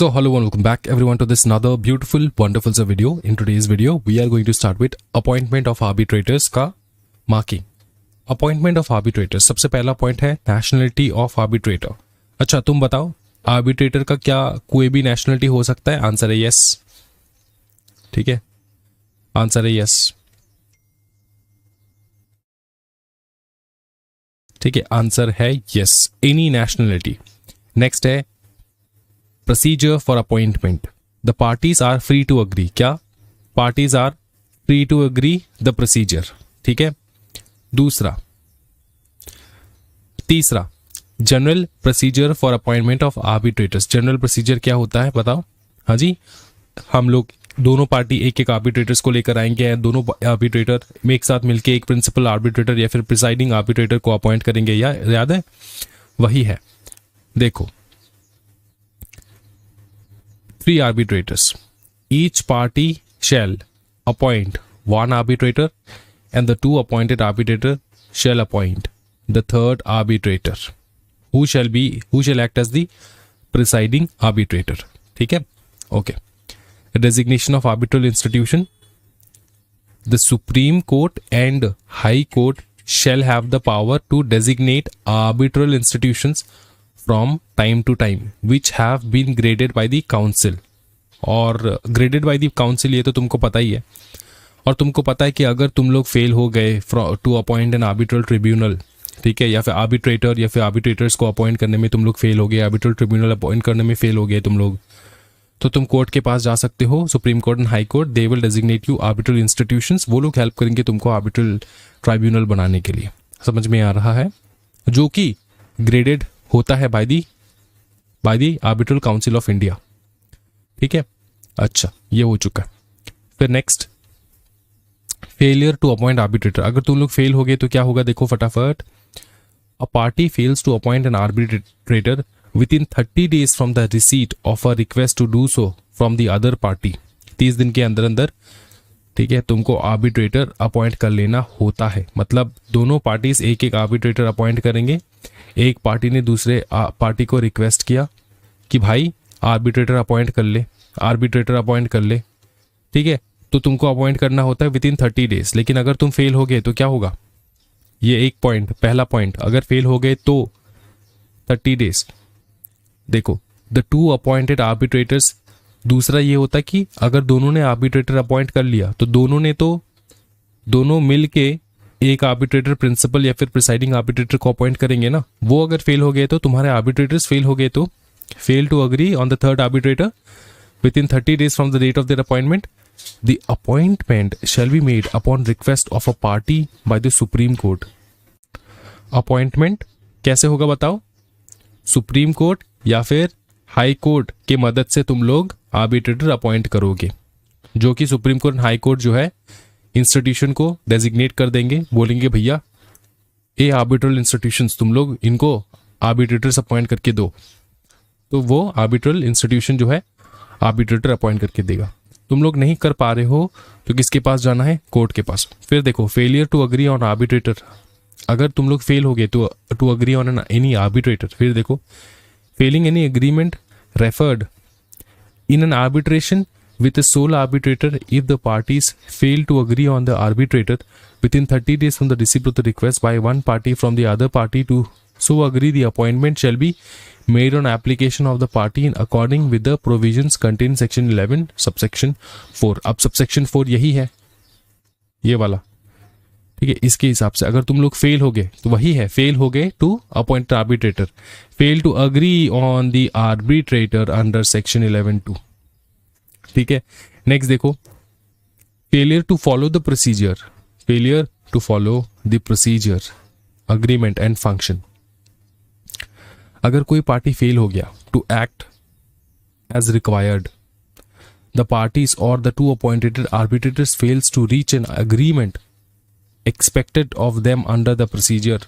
So hello and welcome back everyone to this another beautiful wonderful video. In today's video we are going to start with appointment of arbitrators का marking. Appointment of arbitrators, सबसे पहला point है nationality of arbitrator. अच्छा तुम बताओ arbitrator का क्या कोई भी nationality हो सकता है? आंसर है yes. ठीक है, आंसर है yes. ठीक है, आंसर है yes, any nationality. नेक्स्ट है procedure for appointment. The parties are free to agree. क्या? Parties are free to agree the procedure. ठीक है. तीसरा general procedure for appointment of arbitrators. General procedure क्या होता है बताओ? हाँ जी, हम लोग दोनों पार्टी एक एक आर्बिट्रेटर्स को लेकर आएंगे. दोनों आर्बिट्रेटर में एक साथ मिलकर एक प्रिंसिपल आर्बिट्रेटर या फिर प्रिसाइडिंग आर्बिट्रेटर को अपॉइंट करेंगे. या याद है? वही है. देखो, 3 arbitrators. Each party shall appoint 1 arbitrator and the 2 appointed arbitrator shall appoint the 3rd arbitrator who shall act as the presiding arbitrator. ठीक है? Okay. Designation of arbitral institution. The Supreme Court and High Court shall have the power to designate arbitral institutions from time to time which have been graded by the council. और graded by the council ये तो तुमको पता ही है. और तुमको पता है कि अगर तुम लोग फेल हो गए to appoint an arbitral tribunal, ठीक है, या फिर आर्बिट्रेटर या फिर आर्बिट्रेटर्स को अपॉइंट करने में तुम लोग फेल हो गए, आर्बिट्रल ट्रिब्यूनल अपॉइंट करने में फेल हो गए तुम लोग, तो तुम कोर्ट के पास जा सकते हो. Supreme court and high court, they will designate you arbitral institutions. वो लोग हेल्प करेंगे तुमको आर्बिट्रल ट्राइब्यूनल बनाने के लिए. समझ में आ रहा है? जो कि ग्रेडेड होता है by the arbitral council of India. ठीक है. अच्छा, ये हो चुका है. फिर next, failure to appoint arbitrator. अगर तुम लोग फेल हो गए तो क्या होगा? देखो फटाफट. A party fails to appoint an arbitrator within 30 days from the receipt of a request to do so from the other party. 30 दिन के अंदर, ठीक है, तुमको आर्बिट्रेटर अपॉइंट कर लेना होता है. मतलब दोनों पार्टीज एक एक आर्बिट्रेटर अपॉइंट करेंगे. एक पार्टी ने दूसरे पार्टी को रिक्वेस्ट किया कि भाई आर्बिट्रेटर अपॉइंट कर ले, ठीक है, तो तुमको अपॉइंट करना होता है विद इन 30 days. लेकिन अगर तुम फेल हो गए तो क्या होगा? ये एक पॉइंट, पहला पॉइंट, अगर फेल हो गए तो 30 days. देखो, द 2 अपॉइंटेड आर्बिट्रेटर्स. दूसरा ये होता है कि अगर दोनों ने आर्बिट्रेटर अपॉइंट कर लिया तो दोनों मिल के एक आर्बिट्रेटर प्रिंसिपल या फिर प्रिसाइडिंग आर्बिट्रेटर को अपॉइंट करेंगे ना. वो अगर फेल हो गए तो, तुम्हारे आर्बिट्रेटर्स फेल हो गए तो, fail to agree on the 3rd arbitrator within 30 days from the date of their appointment, the appointment shall be made upon request of a party by the supreme court. Appointment कैसे होगा बताओ? Supreme court या फिर high court के मदद से तुम लोग आर्बिट्रेटर अपॉइंट करोगे, जो कि सुप्रीम कोर्ट हाई कोर्ट जो है इंस्टीट्यूशन को डेजिग्नेट कर देंगे. बोलेंगे भैया ये आर्बिट्रल इंस्टीट्यूशंस तुम लोग इनको आर्बिट्रेटर्स अपॉइंट करके दो, तो वो आर्बिट्रल इंस्टीट्यूशन जो है आर्बिट्रेटर अपॉइंट करके देगा. तुम लोग नहीं कर पा रहे हो तो किसके पास जाना है? कोर्ट के पास. फिर देखो, failure to agree on arbitrator. अगर तुम लोग फेल हो गए तो to agree on any arbitrator. फिर देखो, failing any agreement referred in an arbitration with a sole arbitrator if the parties fail to agree on the arbitrator within 30 days from the receipt of the request by one party from the other party to so agree, the appointment shall be made on application of the party in according with the provisions contained in section 11 subsection 4. अब subsection 4 यही है, ये वाला. ठीक है. इसके हिसाब से अगर तुम लोग फेल हो गए तो वही है, फेल हो गए to appoint arbitrator, fail to agree on the arbitrator under section 11(2). ठीक है. नेक्स्ट देखो, failure to follow the procedure, agreement and function. अगर कोई पार्टी फेल हो गया to act as required, the parties or the 2 appointed arbitrators fails to reach an agreement expected of them under the procedure.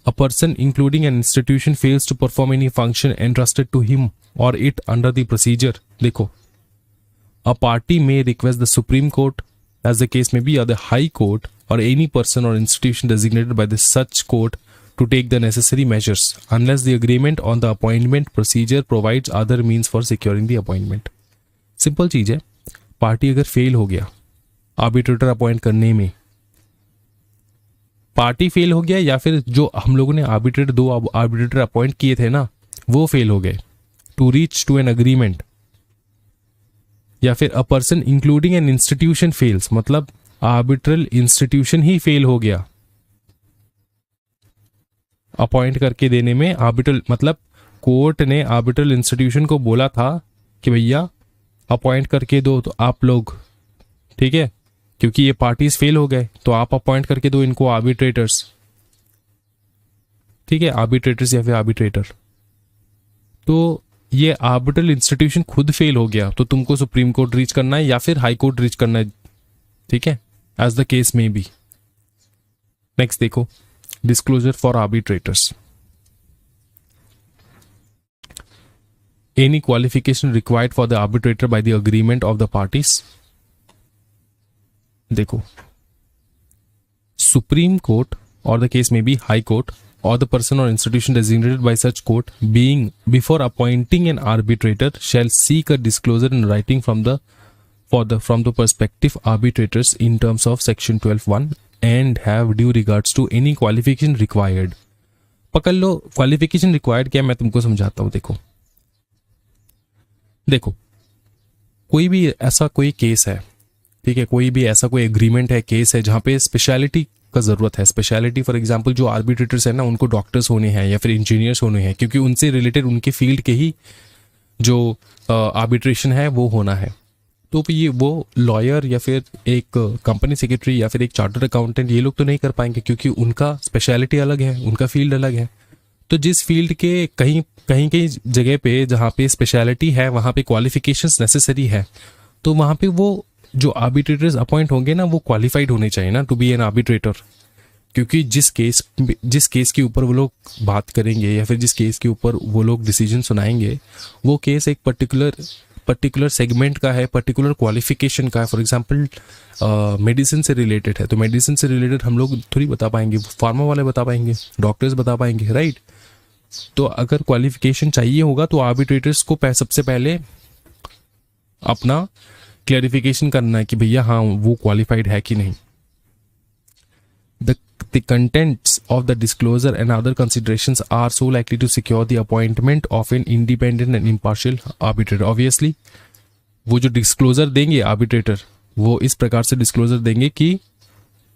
A person including an institution fails to perform any function entrusted to him or it under the procedure. देखो, a party may request the Supreme Court, as the case may be, or the High Court, or any person or institution designated by the such court to take the necessary measures unless the agreement on the appointment procedure provides other means for securing the appointment. Simple चीज है, party अगर fail हो गया arbitrator appoint करने में, party fail हो गया या फिर जो हम लोगों ने आर्बिट्रेटर, दो आर्बिट्रेटर अपॉइंट किए थे ना, वो फेल हो गए to reach to an agreement, या फिर a person including an institution fails, मतलब आर्बिट्रल इंस्टीट्यूशन ही फेल हो गया अपॉइंट करके देने में। आर्बिट्रल मतलब कोर्ट ने आर्बिट्रल इंस्टीट्यूशन को बोला था कि भैया अपॉइंट करके दो तो आप लोग, ठीक है, क्योंकि ये पार्टीज फेल हो गए तो आप अपॉइंट करके दो इनको आर्बिट्रेटर्स, ठीक है, आर्बिट्रेटर्स या फिर आर्बिट्रेटर। तो ये आर्बिट्रल इंस्टीट्यूशन खुद फेल हो गया तो तुमको सुप्रीम कोर्ट रीच करना है या फिर हाई कोर्ट रीच करना है, ठीक है, एज द केस में बी। नेक्स्ट देखो, disclosure for arbitrators. Any qualification required for the arbitrator by the agreement of the parties? देखो, Supreme Court or the case may be High Court or the person or institution designated by such court being before appointing an arbitrator shall seek a disclosure in writing from the prospective arbitrators in terms of section 12(1) and have due regards to any qualification required. पकड़ लो, qualification required क्या, मैं तुमको समझाता हूं। देखो कोई भी ऐसा कोई केस है, ठीक है, कोई भी ऐसा कोई एग्रीमेंट है, केस है जहाँ पे स्पेशलिटी का ज़रूरत है। स्पेशलिटी फॉर एग्जांपल जो आर्बिट्रेटर्स है ना, उनको डॉक्टर्स होने हैं या फिर इंजीनियर्स होने हैं, क्योंकि उनसे रिलेटेड उनके फील्ड के ही जो आर्बिट्रेशन है वो होना है। तो ये वो लॉयर या फिर एक कंपनी सेक्रेटरी या फिर एक चार्टर्ड अकाउंटेंट, ये लोग तो नहीं कर पाएंगे क्योंकि उनका स्पेशलिटी अलग है, उनका फील्ड अलग है। तो जिस फील्ड के कहीं कहीं जगह पे जहाँ पे स्पेशलिटी है वहाँ पे क्वालिफिकेशंस नेसेसरी है, तो वहाँ पे वो जो आर्बिट्रेटर्स अपॉइंट होंगे ना, वो क्वालिफाइड होने चाहिए ना टू बी एन आर्बिट्रेटर। क्योंकि जिस केस के ऊपर वो लोग बात करेंगे या फिर जिस केस के ऊपर वो लोग डिसीजन सुनाएंगे, वो केस एक पर्टिकुलर सेगमेंट का है, पर्टिकुलर क्वालिफिकेशन का है। फॉर एग्जांपल मेडिसिन से रिलेटेड है तो मेडिसिन से रिलेटेड हम लोग थोड़ी बता पाएंगे, फार्मा वाले बता पाएंगे, डॉक्टर्स बता पाएंगे, राइट। तो अगर क्वालिफिकेशन चाहिए होगा तो आर्बिट्रेटर्स को सबसे पहले अपना क्लैरिफिकेशन करना है कि भैया हाँ वो क्वालिफाइड है कि नहीं। The contents of the disclosure and other considerations are so likely to secure the appointment of an independent and impartial arbitrator. Obviously, वो जो disclosure देंगे arbitrator, वो इस प्रकार से disclosure देंगे कि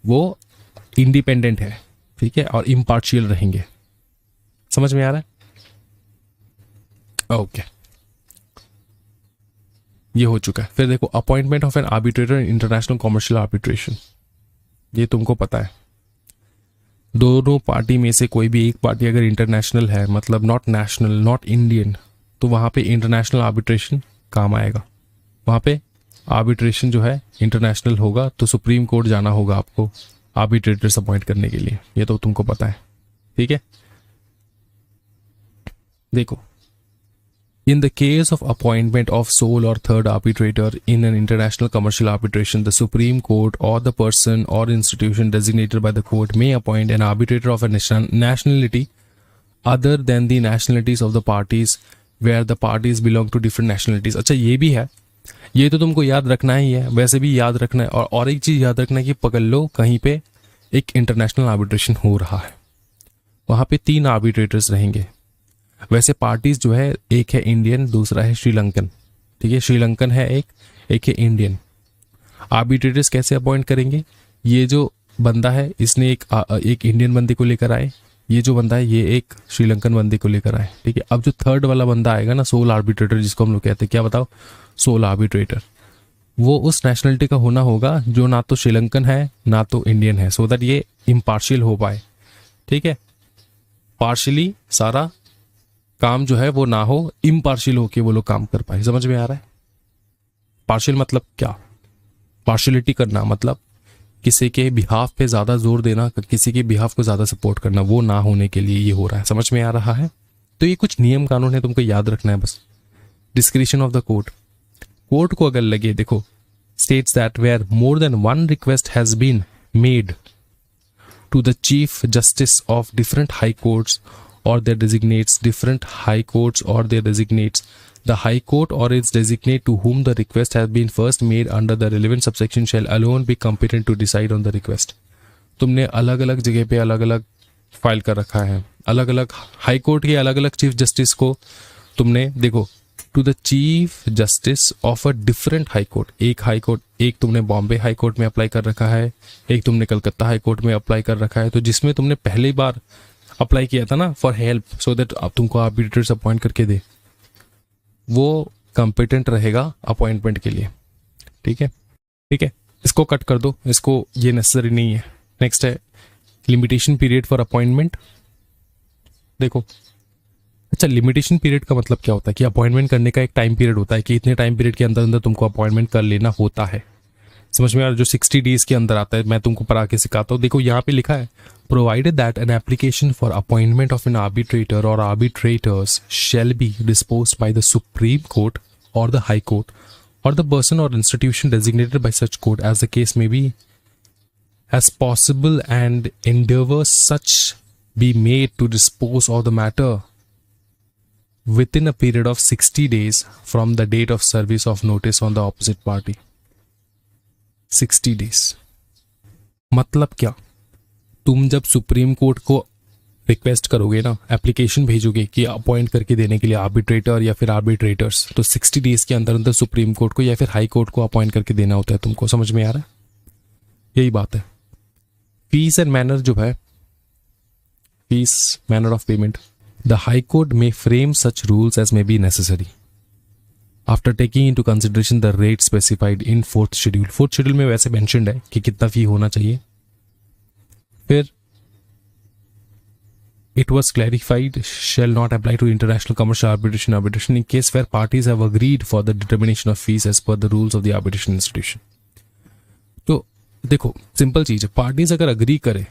वो independent है, ठीक है, और impartial रहेंगे। समझ में आ रहा है? ओके, ये हो चुका है। फिर देखो, appointment of an arbitrator in international commercial arbitration, ये तुमको पता है। दोनों पार्टी में से कोई भी एक पार्टी अगर इंटरनेशनल है, मतलब नॉट नेशनल, नॉट इंडियन, तो वहाँ पे इंटरनेशनल आर्बिट्रेशन काम आएगा। वहाँ पे आर्बिट्रेशन जो है इंटरनेशनल होगा, तो सुप्रीम कोर्ट जाना होगा आपको आर्बिट्रेटर्स अपॉइंट करने के लिए, ये तो तुमको पता है, ठीक है। देखो, in the case of appointment of sole or third arbitrator in an international commercial arbitration, the Supreme Court or the person or institution designated by the court may appoint an arbitrator of a nationality other than the nationalities of the parties where the parties belong to different nationalities. अच्छा, ये भी है, ये तो तुमको याद रखना ही है, वैसे भी याद रखना है। और एक चीज़ याद रखना है कि पकड़ लो कहीं पे एक इंटरनेशनल आर्बिट्रेशन हो रहा है, वहाँ पे 3 आर्बिट्रेटर्स रहेंगे। वैसे पार्टीज जो है, एक है इंडियन, दूसरा है श्रीलंकन, ठीक है, श्रीलंकन है एक है इंडियन। आर्बिट्रेटर्स कैसे अपॉइंट करेंगे? ये जो बंदा है इसने एक इंडियन बंदे को लेकर आए, ये जो बंदा है ये एक श्रीलंकन बंदे को लेकर आए, ठीक है। अब जो थर्ड वाला बंदा आएगा ना, सोल आर्बिट्रेटर जिसको हम लोग कहते हैं, क्या बताओ, सोल आर्बिट्रेटर, वो उस नेशनलिटी का होना होगा जो ना तो श्रीलंकन है ना तो इंडियन है, सो दैट ये इम्पार्शियल हो पाए, ठीक है। पार्शियली सारा काम जो है वो ना हो, इम्पार्शियल होके वो लोग काम कर पाए। समझ में आ रहा है? पार्शियल मतलब क्या? पार्शियलिटी करना मतलब किसी के बिहाफ पे ज्यादा जोर देना, किसी के बिहाफ को ज्यादा सपोर्ट करना, वो ना होने के लिए ये हो रहा है। समझ में आ रहा है? तो ये कुछ नियम कानून है, तुमको याद रखना है बस। Discretion of the court, court को अगर लगे, देखो, states that where more than one request has been made to the chief justice of different high courts or their designates, different high courts or their designates, the high court or its designate to whom the request has been first made under the relevant subsection shall alone be competent to decide on the request. तुमने अलग अलग जगह पे अलग अलग file कर रखा है, अलग अलग हाई कोर्ट के अलग अलग चीफ जस्टिस को तुमने देखो, to the chief justice of a different high court, एक हाई कोर्ट, एक तुमने बॉम्बे हाई कोर्ट में अप्लाई कर रखा है, एक तुमने कलकत्ता हाई कोर्ट में अप्लाई कर रखा है, तो जिसमें तुमने पहली बार अप्लाई किया था ना फॉर हेल्प, सो दैट अब तुमको आर्बिट्रेटर्स अपॉइंट करके दे, वो कंपिटेंट रहेगा अपॉइंटमेंट के लिए। ठीक है, ठीक है, इसको कट कर दो, इसको ये नेसेसरी नहीं है। नेक्स्ट है लिमिटेशन पीरियड फॉर अपॉइंटमेंट। देखो, अच्छा, लिमिटेशन पीरियड का मतलब क्या होता है कि अपॉइंटमेंट करने का एक टाइम पीरियड होता है कि इतने टाइम पीरियड के अंदर अंदर तुमको अपॉइंटमेंट कर लेना होता है। समझ में आ रहा है? जो 60 डेज के अंदर आता है, मैं तुमको पढ़ा के सिखाता हूँ। देखो यहाँ पे लिखा है, provided that an application for appointment of an arbitrator or arbitrators shall be disposed by the supreme Court or the High Court or the person or institution designated by such court as the case may be as possible and endeavor such be made to dispose of the matter within a period of 60 days from the date of service of notice on the opposite party. 60 days मतलब क्या? तुम जब supreme court को request करोगे ना, application भेजोगे कि appoint करके देने के लिए आर्बिट्रेटर या फिर आर्बिट्रेटर्स, तो 60 डेज के अंदर अंदर सुप्रीम कोर्ट को या फिर हाई कोर्ट को अपॉइंट करके देना होता है तुमको। समझ में आ रहा है? यही बात है। फीस एंड मैनर जो है, fees manner of payment, the High court may frame such rules as may be necessary after taking into consideration the rate specified in 4th schedule. 4th schedule में वैसे मेंशन्ड है कि कितना फी होना चाहिए। फिर it was clarified shall not apply to international commercial arbitration in case where parties have agreed for the determination of fees as per the rules of the arbitration institution। तो देखो, सिंपल चीज है, पार्टीज अगर agree करे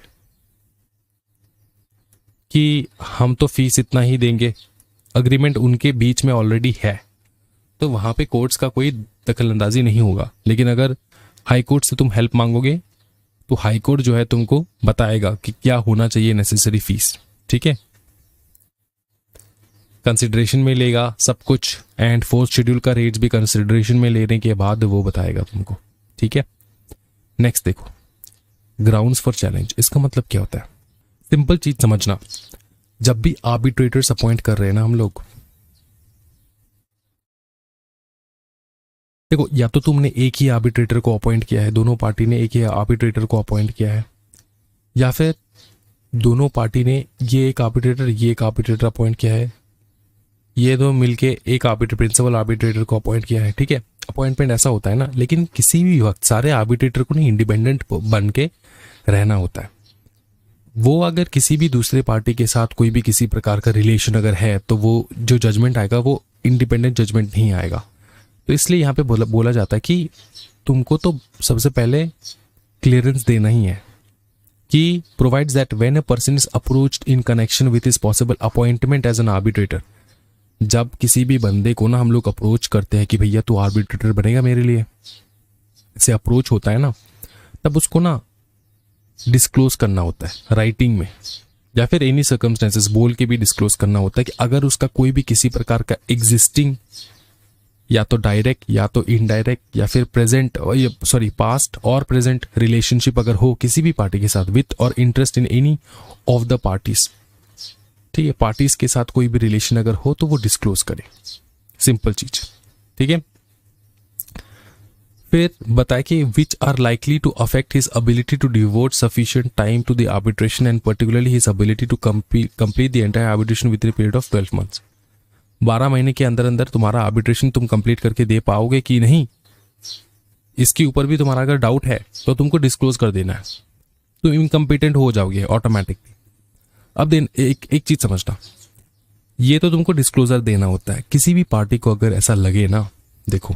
कि हम तो fees इतना ही देंगे, अग्रीमेंट उनके बीच में ऑलरेडी है, तो वहां पे कोर्ट्स का कोई दखलंदाजी नहीं होगा। लेकिन अगर हाई कोर्ट से तुम हेल्प मांगोगे तो हाई कोर्ट जो है तुमको बताएगा कि क्या होना चाहिए नेसेसरी फीस। ठीक है, कंसिडरेशन में लेगा सब कुछ, एंड 4th शेड्यूल का रेट्स भी कंसिडरेशन में लेने के बाद वो बताएगा तुमको। ठीक है, नेक्स्ट देखो, ग्राउंड्स फॉर चैलेंज। इसका मतलब क्या होता है? सिंपल चीज समझना, जब भी आर्बिट्रेटर्स अपॉइंट कर रहे हैं ना हम लोग, देखो, या तो तुमने एक ही आर्बिट्रेटर को अपॉइंट किया है, दोनों पार्टी ने एक ही आर्बिट्रेटर को अपॉइंट किया है, या फिर दोनों पार्टी ने ये एक आर्बिट्रेटर अपॉइंट किया है, ये दो मिलके एक प्रिंसिपल आर्बिट्रेटर को अपॉइंट किया है। ठीक है, अपॉइंटमेंट ऐसा होता है ना, लेकिन किसी भी वक्त सारे आर्बिट्रेटर को नहीं इंडिपेंडेंट बन के रहना होता है। वो अगर किसी भी दूसरे पार्टी के साथ कोई भी किसी प्रकार का रिलेशन अगर है, तो वो जो जजमेंट आएगा वो इंडिपेंडेंट जजमेंट नहीं आएगा। तो इसलिए यहाँ पे बोला जाता है कि तुमको तो सबसे पहले क्लियरेंस देना ही है कि provides that when a person is approached in connection with his possible appointment as an arbitrator, जब किसी भी बंदे को ना हम लोग अप्रोच करते हैं कि भैया तू आर्बिट्रेटर बनेगा मेरे लिए, ऐसे अप्रोच होता है ना, तब उसको ना डिस्क्लोज करना होता है राइटिंग में, या फिर एनी सर्कमस्टेंसेस बोल के भी डिस्क्लोज करना होता है कि अगर उसका कोई भी किसी प्रकार का एग्जिस्टिंग या तो डायरेक्ट या तो इनडायरेक्ट या फिर पास्ट और प्रेजेंट रिलेशनशिप अगर हो किसी भी पार्टी के साथ विथ और interest in any of the parties, ठीक है, पार्टीज के साथ कोई भी रिलेशन अगर हो तो वो डिस्क्लोज करे। सिंपल चीज। ठीक है, फिर बताए कि which are likely to affect his ability to devote sufficient time to the arbitration and particularly his ability to complete the entire arbitration with the period of 12 months. 12 महीने के अंदर अंदर तुम्हारा आर्बिट्रेशन तुम कंप्लीट करके दे पाओगे कि नहीं, इसके ऊपर भी तुम्हारा अगर डाउट है तो तुमको डिस्क्लोज कर देना है, तुम इनकम्पिटेंट हो जाओगे ऑटोमेटिकली। अब एक चीज समझना, ये तो तुमको डिस्क्लोजर देना होता है। किसी भी पार्टी को अगर ऐसा लगे ना, देखो,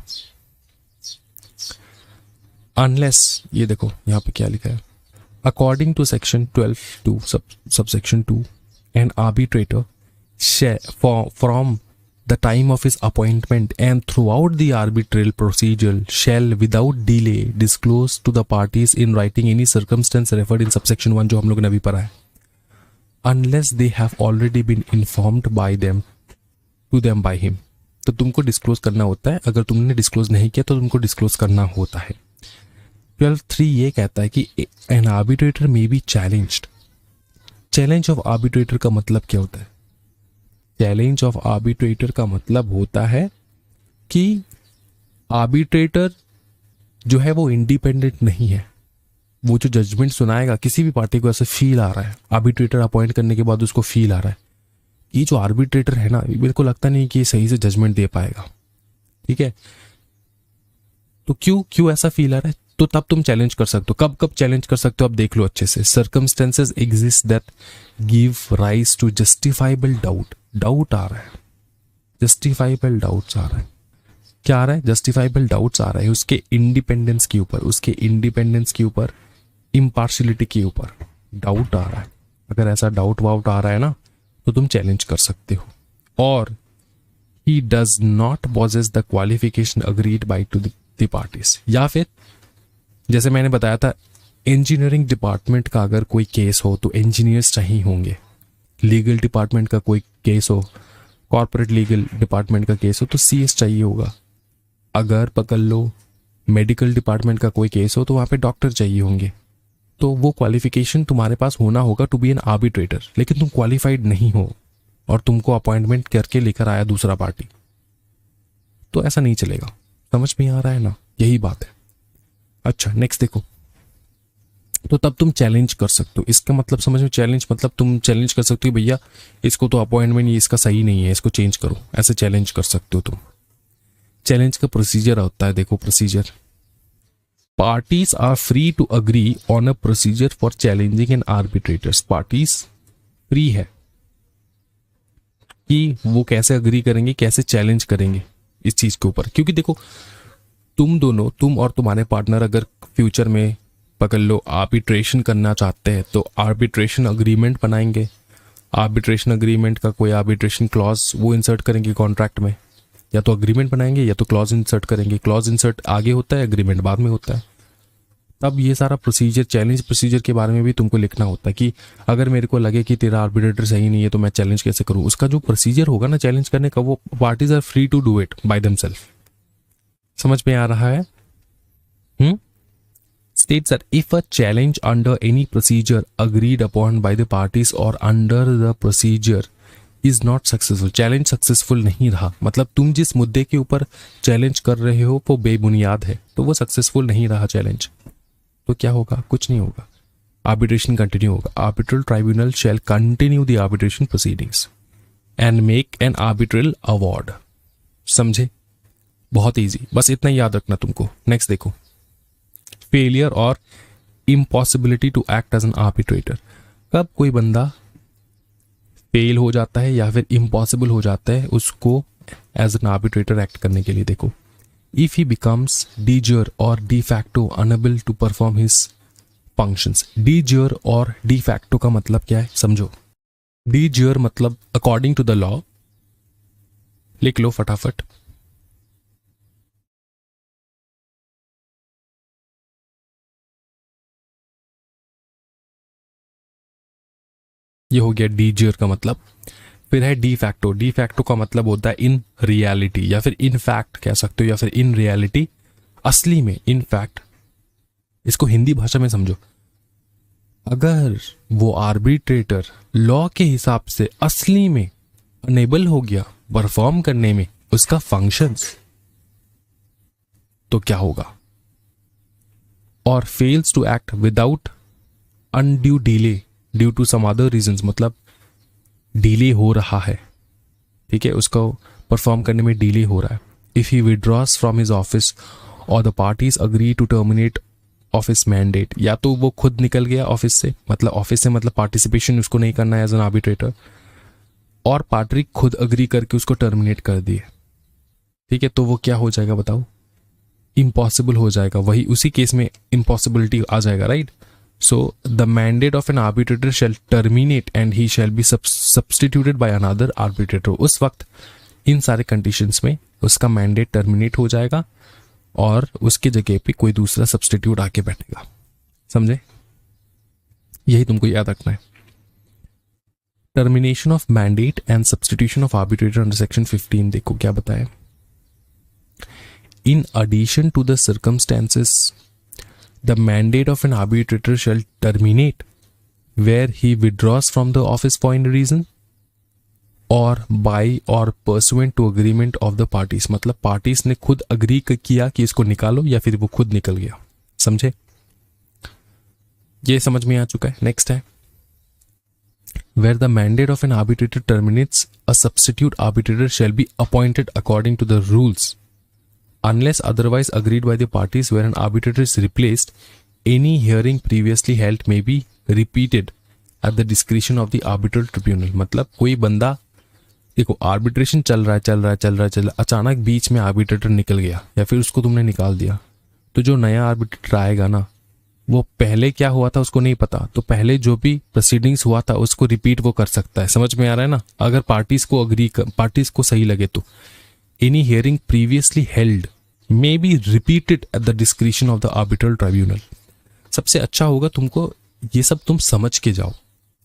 अनलेस, ये देखो यहाँ पे क्या लिखा है, according to section 12(2) subsection 2 an arbitrator from the time of his appointment and throughout the arbitral procedure shall without delay disclose to the parties in writing any circumstance referred in subsection 1 जो हम लोग ने अभी पढ़ा है, unless they have already been informed by them to them by him। तो तुमको disclose करना होता है, अगर तुमने डिस्क्लोज नहीं किया तो तुमको डिस्क्लोज करना होता है। 12(3) ये कहता है कि N arbitrator may be challenged. Challenge of arbitrator का मतलब क्या होता है? चैलेंज ऑफ आर्बिट्रेटर का मतलब होता है कि आर्बिट्रेटर जो है वो इंडिपेंडेंट नहीं है। वो जो जजमेंट सुनाएगा, किसी भी पार्टी को ऐसे फील आ रहा है, आर्बिट्रेटर अपॉइंट करने के बाद उसको फील आ रहा है कि जो आर्बिट्रेटर है ना, मेरे को लगता नहीं कि सही से जजमेंट दे पाएगा, ठीक है, तो क्यों ऐसा फील आ रहा है, तो तब तुम चैलेंज कर सकते हो। कब चैलेंज कर सकते हो, अब देख लो अच्छे से। Circumstances exist that give rise to justifiable doubt. Doubt आ रहा है, जस्टिफाइबल डाउट्स आ रहा है। क्या आ रहा है? जस्टिफाइबल डाउट्स आ रहा है उसके इंडिपेंडेंस के ऊपर, उसके इंडिपेंडेंस के ऊपर, इम्पार्शियलिटी के ऊपर डाउट आ रहा है। अगर ऐसा डाउट वाउट आ रहा है ना, तो तुम चैलेंज कर सकते हो। और he does not possess the qualification agreed by to the parties. या फिर जैसे मैंने बताया था, इंजीनियरिंग डिपार्टमेंट का अगर कोई केस हो तो इंजीनियर्स चाहिए होंगे। लीगल डिपार्टमेंट का कोई केस हो, कॉर्पोरेट लीगल डिपार्टमेंट का केस हो तो सीएस चाहिए होगा। अगर पकड़ लो मेडिकल डिपार्टमेंट का कोई केस हो तो वहाँ पे डॉक्टर चाहिए होंगे। तो वो क्वालिफिकेशन तुम्हारे पास होना होगा टू बी एन आर्बिट्रेटर। लेकिन तुम क्वालिफाइड नहीं हो और तुमको अपॉइंटमेंट करके लेकर आया दूसरा पार्टी, तो ऐसा नहीं चलेगा। समझ में आ रहा है ना? यही बात है। अच्छा, नेक्स्ट देखो। तो तब तुम चैलेंज कर सकते हो। इसका मतलब समझ में, चैलेंज मतलब तुम चैलेंज कर सकते हो, भैया इसको तो अपॉइंटमेंट ये इसका सही नहीं है, इसको चेंज करो, ऐसे चैलेंज कर सकते हो तुम। चैलेंज का प्रोसीजर होता है, देखो procedure. Parties are free to agree on a procedure for challenging an arbitrators. Parties free है कि वो कैसे अग्री करेंगे, कैसे चैलेंज करेंगे इस चीज के ऊपर। क्योंकि देखो, तुम दोनों, तुम और तुम्हारे पार्टनर अगर फ्यूचर में पकड़ लो आर्बिट्रेशन करना चाहते हैं तो आर्बिट्रेशन अग्रीमेंट बनाएंगे। आर्बिट्रेशन अग्रीमेंट का कोई आर्बिट्रेशन क्लॉज वो इंसर्ट करेंगे कॉन्ट्रैक्ट में, या तो अग्रीमेंट बनाएंगे या तो क्लॉज इंसर्ट करेंगे। क्लॉज इंसर्ट आगे होता है, अग्रीमेंट बाद में होता है। तब ये सारा प्रोसीजर, चैलेंज प्रोसीजर के बारे में भी तुमको लिखना होता है कि अगर मेरे को लगे कि तेरा आर्बिट्रेटर सही नहीं है तो मैं चैलेंज कैसे करूं। उसका जो प्रोसीजर होगा ना चैलेंज करने का, वो parties are free to do it by themselves. समझ में आ रहा है? States that if a challenge under any procedure agreed upon by the parties or under the procedure is not successful, challenge successful नहीं रहा, मतलब तुम जिस मुद्दे के ऊपर चैलेंज कर रहे हो वो बेबुनियाद है, तो वो सक्सेसफुल नहीं रहा चैलेंज, तो क्या होगा? कुछ नहीं होगा, आर्बिट्रेशन कंटिन्यू होगा। Arbitral tribunal shall continue the arbitration proceedings and make an arbitral award. समझे? बहुत इजी, बस इतना याद रखना तुमको। नेक्स्ट देखो, फेलियर और impossibility to act as an arbitrator. कब कोई बंदा फेल हो जाता है या फिर इम्पॉसिबल हो जाता है उसको एज एन आर्बिट्रेटर एक्ट करने के लिए। देखो, if he becomes de jure और de facto unable to perform his functions. De jure और डी फैक्टो का मतलब क्या है समझो। डी जर मतलब अकॉर्डिंग टू द लॉ, लिख लो फटाफट। ये हो गया डी जर का मतलब। फिर है डी फैक्टो। डी फैक्टो का मतलब होता है इन रियलिटी, या फिर इन फैक्ट कह सकते हो, या फिर इन रियलिटी, असली में, इन फैक्ट। इसको हिंदी भाषा में समझो। अगर वो आर्बिट्रेटर लॉ के हिसाब से असली में अनेबल हो गया परफॉर्म करने में उसका फंक्शंस, तो क्या होगा? और fails to act without undue delay due to some other reasons, मतलब डिले हो रहा है, ठीक है, उसको परफॉर्म करने में डिले हो रहा है। If he withdraws from his office or the parties agree to terminate office mandate, या तो वो खुद निकल गया ऑफिस से, मतलब पार्टिसिपेशन उसको नहीं करना है एज एन आर्बिट्रेटर, और पार्टी खुद अग्री करके उसको टर्मिनेट कर दिए, ठीक है, तो वो क्या हो जाएगा बताओ? इम्पॉसिबल हो जाएगा। वही उसी केस में इम्पॉसिबिलिटी आ जाएगा, right? So the mandate of an arbitrator shall terminate and he shall be substituted by another arbitrator. उस वक्त इन सारे कंडीशंस में उसका मैंडेट टर्मिनेट हो जाएगा और उसकी जगह पे कोई दूसरा सब्स्टिट्यूट आके बैठेगा। समझे? यही तुमको याद रखना है। Termination of mandate and substitution of arbitrator under section 15 देखो क्या बताया। In addition to the circumstances the mandate of an arbitrator shall terminate where he withdraws from the office for any reason और बाय और pursuant to agreement of the parties. मतलब parties ने खुद agree किया कि इसको निकालो या फिर वो खुद निकल गया। समझे? ये समझ में आ चुका है। नेक्स्ट है where the mandate of an arbitrator terminates, a substitute arbitrator shall be appointed according to the rules unless otherwise agreed by the parties. Where an arbitrator is replaced, any hearing previously held may be repeated at the discretion of the arbitral tribunal. मतलब कोई बंदा देखो arbitration चल रहा है, अचानक बीच में arbitrator निकल गया या फिर उसको तुमने निकाल दिया, तो जो नया आर्बिट्रेटर आएगा ना, वो पहले क्या हुआ था उसको नहीं पता, तो पहले जो भी प्रोसीडिंग्स हुआ था उसको रिपीट वो कर सकता है। समझ में आ रहा है ना? अगर पार्टीज को सही लगे तो any hearing previously held may be repeated at the discretion of the arbitral tribunal. सबसे अच्छा होगा तुमको ये सब तुम समझ के जाओ।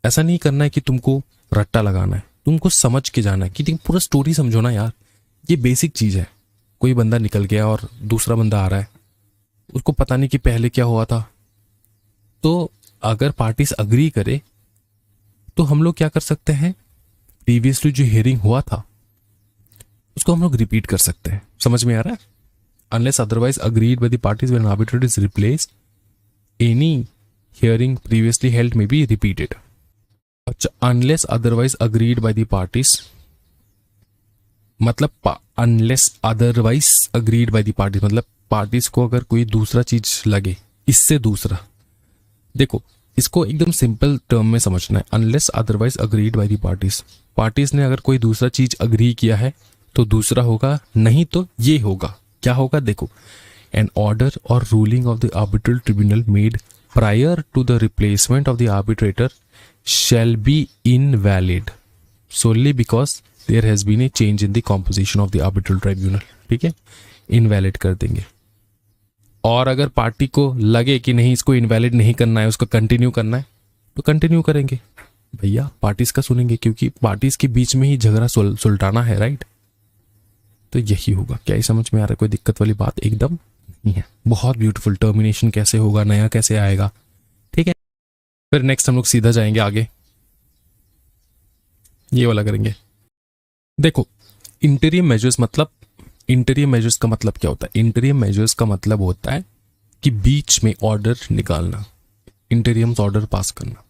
ऐसा नहीं करना है कि तुमको रट्टा लगाना है, तुमको समझ के जाना है कि तुम पूरा स्टोरी समझो ना यार। ये बेसिक चीज है। कोई बंदा निकल गया और दूसरा बंदा आ रहा है, उसको पता नहीं कि पहले क्या हुआ था, तो अगर पार्टीज अग्री करे तो हम लोग क्या कर सकते हैं, प्रीवियसली जो हियरिंग हुआ था उसको हम लोग रिपीट कर सकते हैं। समझ में आ रहा है? Unless otherwise agreed by the parties when arbitrator is replaced, any hearing previously held may be repeated. अच्छा, unless otherwise agreed by the parties मतलब unless otherwise agreed by the parties मतलब पार्टीज को अगर कोई दूसरा चीज लगे, इससे दूसरा, देखो इसको एकदम सिंपल टर्म में समझना है। Unless otherwise agreed by the parties ने अगर कोई दूसरा चीज अग्री किया है तो दूसरा होगा, नहीं तो ये होगा। क्या होगा? देखो, an order or ruling of the arbitral tribunal made prior to the replacement of the arbitrator shall be invalid solely because there has been a change in the composition of the arbitral tribunal. ठीक है, invalid कर देंगे। और अगर party को लगे कि नहीं इसको इनवैलिड नहीं करना है, उसको कंटिन्यू करना है, तो कंटिन्यू करेंगे। भैया पार्टीज का सुनेंगे, क्योंकि पार्टीज के बीच में ही झगड़ा सुलटाना है, राइट? तो यही होगा। क्या ही समझ में आ रहा है? कोई दिक्कत वाली बात एकदम नहीं है। बहुत ब्यूटीफुल। टर्मिनेशन कैसे होगा, नया कैसे आएगा, ठीक है। फिर नेक्स्ट हम लोग सीधा जाएंगे आगे, ये वाला करेंगे। देखो, इंटीरियम मेजर्स मतलब, इंटीरियम मेजर्स का मतलब क्या होता है? इंटीरियम मेजर्स का मतलब होता है कि बीच में ऑर्डर निकालना, इंटीरियम ऑर्डर पास करना।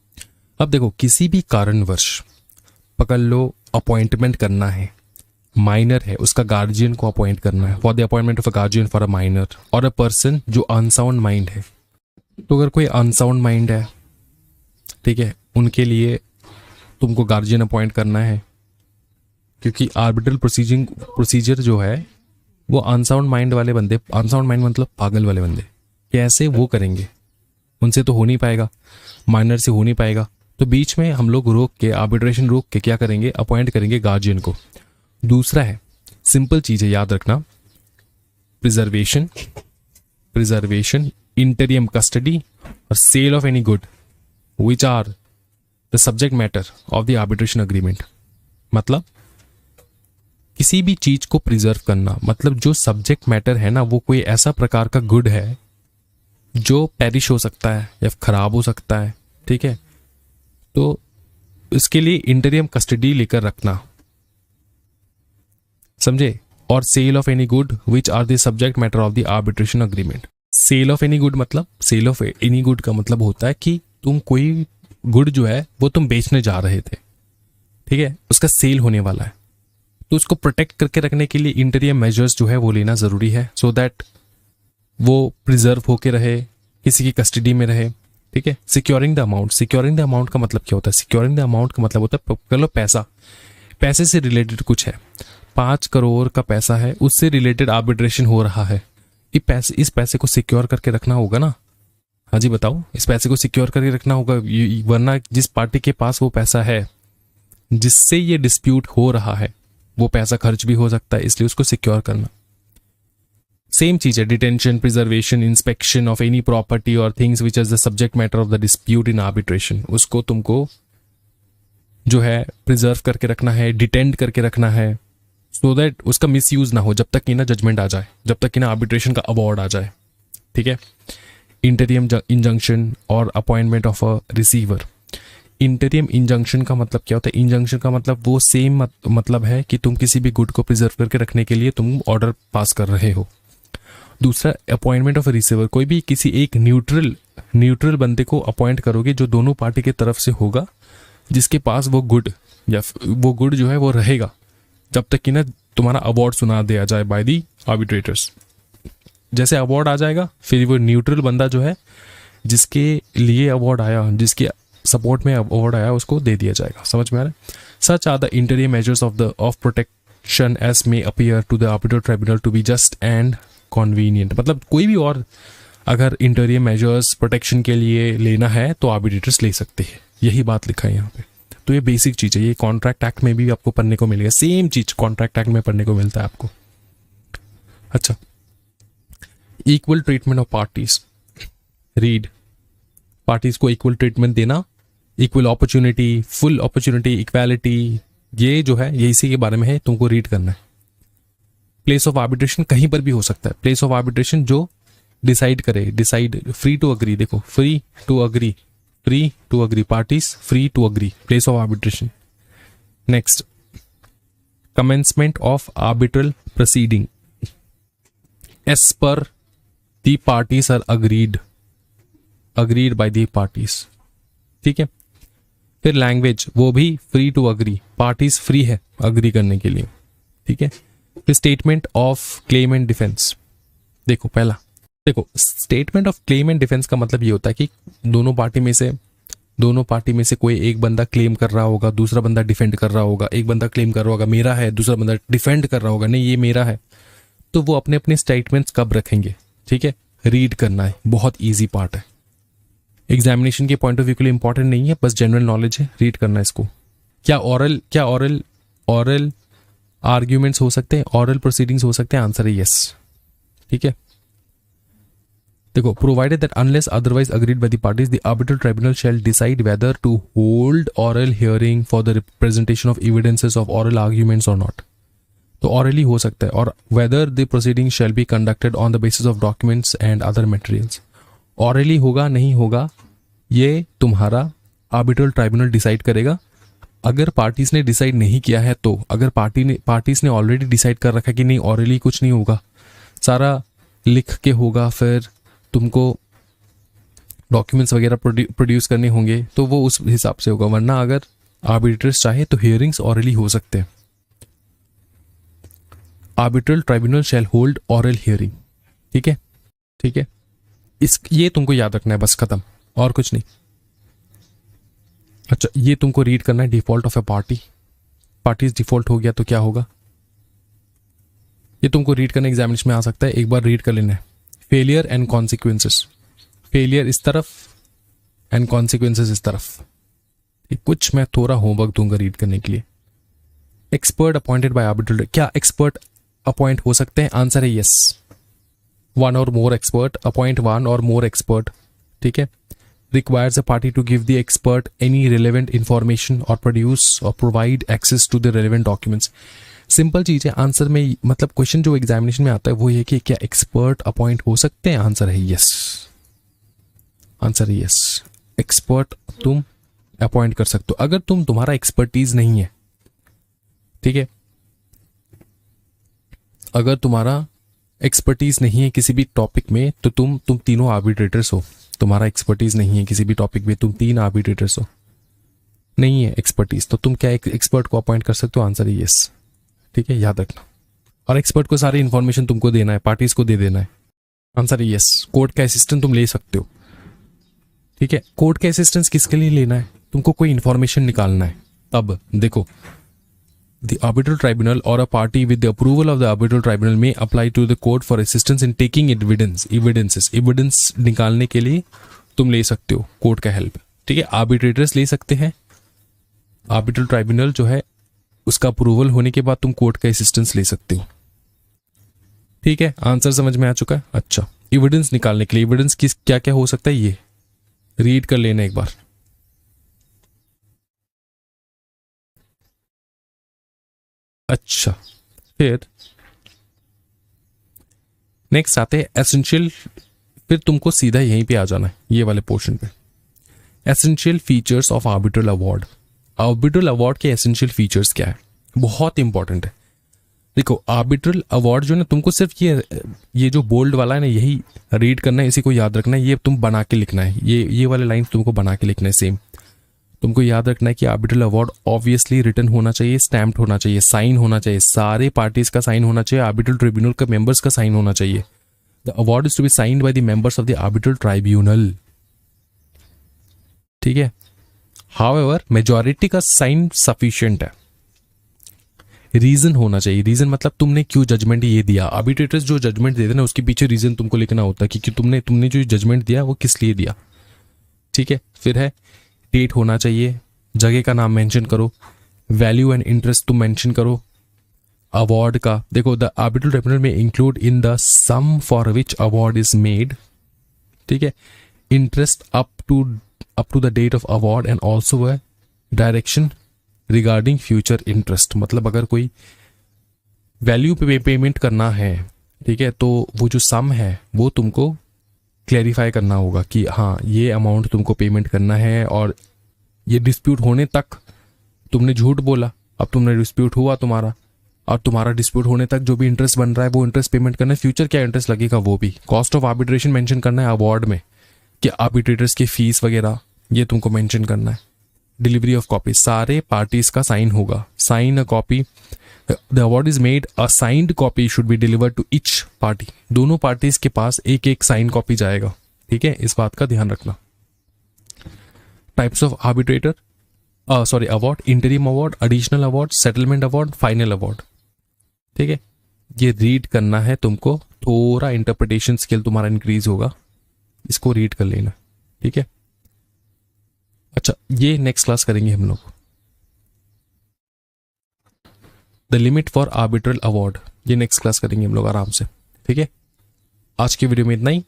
अब देखो, किसी भी कारणवश पकड़ लो अपॉइंटमेंट करना है, माइनर है, उसका गार्जियन को अपॉइंट करना है, for the appointment of a guardian for a minor और अ पर्सन जो अनसाउंड माइंड है। तो अगर कोई अनसाउंड माइंड है, ठीक है, उनके लिए तुमको गार्जियन अपॉइंट करना है, क्योंकि आर्बिट्रल प्रोसीजर जो है वो अनसाउंड माइंड वाले बंदे, अनसाउंड माइंड मतलब पागल वाले बंदे, कैसे वो करेंगे? उनसे तो हो नहीं पाएगा, माइनर से हो नहीं पाएगा। तो बीच में हम लोग रोक के, आर्बिट्रेशन रोक के क्या करेंगे? अपॉइंट करेंगे गार्जियन को। दूसरा है, सिंपल चीज है, याद रखना, प्रिजर्वेशन, इंटरियम कस्टडी और sale of any good which are the subject matter of the arbitration agreement. मतलब किसी भी चीज को प्रिजर्व करना, मतलब जो सब्जेक्ट मैटर है ना, वो कोई ऐसा प्रकार का गुड है जो पेरिश हो सकता है या खराब हो सकता है, ठीक है। तो इसके लिए इंटरियम कस्टडी लेकर रखना, समझे। और sale of any good which are the subject matter of the arbitration agreement. Sale of any good मतलब, सेल ऑफ एनी गुड का मतलब होता है कि तुम कोई गुड जो है वो तुम बेचने जा रहे थे, ठीक है, उसका सेल होने वाला है, तो उसको प्रोटेक्ट करके रखने के लिए इंटीरियर मेजर्स जो है वो लेना जरूरी है, सो दैट वो प्रिजर्व होके रहे, किसी की कस्टडी में रहे, ठीक है। Securing the amount, securing the amount का मतलब क्या होता है? सिक्योरिंग द अमाउंट का मतलब होता है, चलो पैसा, पैसे से रिलेटेड कुछ है, 5 करोड़ का पैसा है, उससे रिलेटेड आर्बिट्रेशन हो रहा है, इस पैसे को सिक्योर करके रखना होगा ना। हाँ जी बताओ, इस पैसे को सिक्योर करके रखना होगा, वरना जिस पार्टी के पास वो पैसा है जिससे ये डिस्प्यूट हो रहा है, वो पैसा खर्च भी हो सकता है, इसलिए उसको सिक्योर करना। सेम चीज है detention, preservation, inspection of any property or things which is the subject matter of the dispute in arbitration. उसको तुमको जो है प्रिजर्व करके रखना है, डिटेंड करके रखना है, सो दैट उसका मिसयूज ना हो जब तक कि ना जजमेंट आ जाए, जब तक कि ना आर्बिट्रेशन का अवार्ड आ जाए। ठीक है। Interim injunction or appointment of a receiver. Interim injunction का मतलब क्या होता है? इंजंक्शन का मतलब वो सेम मतलब है कि तुम किसी भी गुड को प्रिजर्व करके रखने के लिए तुम ऑर्डर पास कर रहे हो। दूसरा अपॉइंटमेंट ऑफ रिसीवर, कोई भी किसी एक न्यूट्रल बंदे को अपॉइंट करोगे जो दोनों पार्टी की तरफ से होगा, जिसके पास वो गुड या वो गुड जो है वो रहेगा जब तक कि ना तुम्हारा अवार्ड सुना दिया जाए बाय दी आर्बिट्रेटर्स। जैसे अवार्ड आ जाएगा फिर वो न्यूट्रल बंदा जो है जिसके लिए अवार्ड आया, जिसके सपोर्ट में अवार्ड आया, उसको दे दिया जाएगा। समझ में आ रहा है? Such are the interim measures of protection as may appear to the arbitral tribunal to be just and convenient. मतलब कोई भी और अगर इंटरियम मेजर्स प्रोटेक्शन के लिए लेना है तो आर्बिट्रेटर्स ले सकते हैं। यही बात लिखा है यहाँ पे। तो ये बेसिक चीज़ है, ये कॉन्ट्रैक्ट एक्ट में भी आपको पढ़ने को मिलेगा। सेम चीज कॉन्ट्रैक्ट एक्ट में पढ़ने को मिलता है आपको। अच्छा, equal treatment of parties. Read, parties को इक्वल ट्रीटमेंट देना, equal opportunity, full opportunity, equality, ये जो है ये इसी के बारे में है, तुमको रीड करना है। प्लेस ऑफ आर्बिट्रेशन कहीं पर भी हो सकता है। प्लेस ऑफ आर्बिट्रेशन जो डिसाइड करे, डिसाइड, फ्री टू अग्री, देखो free to agree, free to agree, parties free to agree, place of arbitration. Next, commencement of arbitral proceeding as per the parties are agreed by the parties. ठीक है। फिर language, वो भी free to agree, parties free है agree करने के लिए। ठीक है। फिर statement of claim and defence. देखो पहला, देखो statement of claim and defence का मतलब ये होता है कि दोनों पार्टी में से कोई एक बंदा क्लेम कर रहा होगा, दूसरा बंदा डिफेंड कर रहा होगा। एक बंदा क्लेम कर रहा होगा मेरा है, दूसरा बंदा डिफेंड कर रहा होगा नहीं ये मेरा है। तो वो अपने अपने स्टेटमेंट्स कब रखेंगे? ठीक है। रीड करना है, बहुत ईजी पार्ट है, एग्जामिनेशन के पॉइंट ऑफ व्यू के लिए इंपॉर्टेंट नहीं है, बस जनरल नॉलेज है, रीड करना है इसको। क्या ऑरल आर्ग्यूमेंट्स हो सकते हैं, ऑरल प्रोसीडिंग्स हो सकते हैं? आंसर है यस। ठीक है। देखो, provided that unless otherwise agreed by the parties the arbitral tribunal shall decide whether to hold oral hearing for the representation of evidences of oral arguments और नॉट। तो ऑरली हो सकता है। और whether the proceeding shall be conducted on the basis of documents and other materials. Orally होगा नहीं होगा ये तुम्हारा आर्बिट्रल ट्राइब्यूनल डिसाइड करेगा। अगर पार्टीज ने डिसाइड नहीं किया है तो, अगर पार्टीज ने ऑलरेडी डिसाइड कर रखा कि नहीं ऑरली कुछ नहीं होगा, सारा लिख के होगा, फिर तुमको डॉक्यूमेंट्स वगैरह प्रोड्यूस करने होंगे तो वो उस हिसाब से होगा। वरना अगर आर्बिट्रेटर्स चाहे तो हियरिंग्स ऑरली हो सकते हैं। Arbitral tribunal shall hold oral hearing. ठीक है। ठीक है, ये तुमको याद रखना है, बस खत्म, और कुछ नहीं। अच्छा, ये तुमको रीड करना है, default of A parties default हो गया तो क्या होगा, ये तुमको रीड करना एग्जामिनेशन में आ सकता है, एक बार रीड कर लेना है। फेलियर एंड कॉन्सिक्वेंसेस, फेलियर इस तरफ एंड कॉन्सिक्वेंसेस इस तरफ। कुछ मैं थोड़ा होमवर्क दूंगा रीड करने के लिए। एक्सपर्ट अपॉइंटेड बाय आर्बिट्रल, क्या एक्सपर्ट अपॉइंट हो सकते हैं? आंसर है यस। वन और मोर एक्सपर्ट, अपॉइंट वन और मोर एक्सपर्ट। ठीक है। requires a party to give the expert any relevant information or produce or provide access to the relevant documents. Simple चीज है। आंसर में मतलब क्वेश्चन जो एग्जामिनेशन में आता है वो ये कि क्या एक्सपर्ट अपॉइंट हो सकते हैं? आंसर है यस। आंसर है यस, एक्सपर्ट तुम अपॉइंट कर सकते हो अगर तुम्हारा एक्सपर्टीज नहीं है। ठीक है। अगर तुम्हारा एक्सपर्टीज नहीं है किसी भी टॉपिक में तो तुम तीनों आर्बिट्रेटर्स हो। तुम्हारा एक्सपर्टीज नहीं है किसी भी टॉपिक में, तुम 3 आर्बिट्रेटर्स हो, नहीं है एक्सपर्टीज, तो तुम क्या एक एक्सपर्ट को अपॉइंट कर सकते हो? आंसर है यस। ठीक है, याद रखना। और एक्सपर्ट को सारी इंफॉर्मेशन तुमको देना है, पार्टीज को दे देना है। आंसर है यस। कोर्ट का असिस्टेंट तुम ले सकते हो। ठीक है। कोर्ट का असिस्टेंस किसके लिए लेना है? तुमको कोई इंफॉर्मेशन निकालना है। तब देखो, the arbitral tribunal or a party with the approval of the arbitral tribunal may apply to the court for assistance in taking evidence निकालने के लिए तुम ले सकते हो कोर्ट का हेल्प। ठीक है। आर्बिट्रेटर्स ले सकते हैं, आर्बिट्रल ट्राइब्यूनल जो है उसका अप्रूवल होने के बाद तुम कोर्ट का असिस्टेंस ले सकते हो। ठीक है, आंसर समझ में आ चुका है। अच्छा, एविडेंस निकालने के लिए एविडेंस किस क्या क्या हो सकता है ये रीड कर लेना एक बार। अच्छा, फिर नेक्स्ट आते हैं एसेंशियल। फिर तुमको सीधा यहीं पे आ जाना है, ये वाले पोर्शन पे। Essential features of arbitral award. Arbitral award के एसेंशियल फीचर्स क्या है, बहुत इंपॉर्टेंट है। देखो, आर्बिट्रल अवार्ड जो है ना, तुमको सिर्फ ये जो बोल्ड वाला है ना, यही रीड करना है, इसी को याद रखना है। ये तुम बना के लिखना है, ये वाले लाइंस तुमको बना के लिखना है। सेम तुमको याद रखना है कि आर्बिट्रल अवार्ड ऑब्वियसली रिटन होना चाहिए, स्टैम्प्ड होना चाहिए, साइन होना चाहिए, सारे पार्टीज का साइन होना चाहिए, आर्बिट्रल ट्रिब्यूनल का मेंबर्स का साइन होना चाहिए। The award is to be signed by the members of the arbitral tribunal. ठीक है, हाउएवर मेजॉरिटी का साइन सफिशिएंट है। रीजन होना चाहिए। रीजन मतलब तुमने क्यों जजमेंट ये दिया। आर्बिट्रेटर्स जो जजमेंट देते ना, उसके पीछे रीजन तुमको लिखना होता है कि तुमने जो जजमेंट दिया वो किस लिए दिया। ठीक है, फिर है डेट होना चाहिए, जगह का नाम मेंशन करो, वैल्यू एंड इंटरेस्ट तुम मेंशन करो। अवार्ड का देखो, द आर्बिट्रल ट्रिब्यूनल में include in the sum for which award is made. ठीक है, interest up to the date of award and also a direction regarding future interest. मतलब अगर कोई वैल्यू पे पेमेंट करना है, ठीक है, तो वो जो सम है वो तुमको क्लैरिफाई करना होगा कि हाँ ये अमाउंट तुमको पेमेंट करना है। और ये डिस्प्यूट होने तक तुमने झूठ बोला, अब तुमने डिस्प्यूट हुआ तुम्हारा, और तुम्हारा डिस्प्यूट होने तक जो भी इंटरेस्ट बन रहा है वो इंटरेस्ट पेमेंट करना है। फ्यूचर क्या इंटरेस्ट लगेगा वो भी। कॉस्ट ऑफ आर्बिट्रेशन मेंशन करना है अवार्ड में, कि आर्बिट्रेटर्स की फीस वगैरह ये तुमको मेंशन करना है। डिलीवरी ऑफ कॉपी, सारे पार्टीज का साइन होगा। Sign a copy, the award is made, a signed copy should be delivered to each party. दोनों पार्टीज के पास एक एक साइन कॉपी जाएगा। ठीक है, इस बात का ध्यान रखना। Types of arbitrator award, interim award, additional award, settlement award, final award. ठीक है, ये रीड करना है तुमको, थोड़ा इंटरप्रिटेशन स्किल तुम्हारा इंक्रीज होगा, इसको रीड कर लेना। ठीक है, अच्छा, ये नेक्स्ट क्लास करेंगे हम लोग। The limit for arbitral award, ये नेक्स्ट क्लास करेंगे हम लोग आराम से। ठीक है, आज के वीडियो में इतना ही।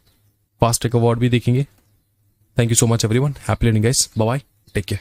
फास्ट ट्रैक अवार्ड भी देखेंगे। Thank you so much everyone, happy learning guys, bye bye, take care.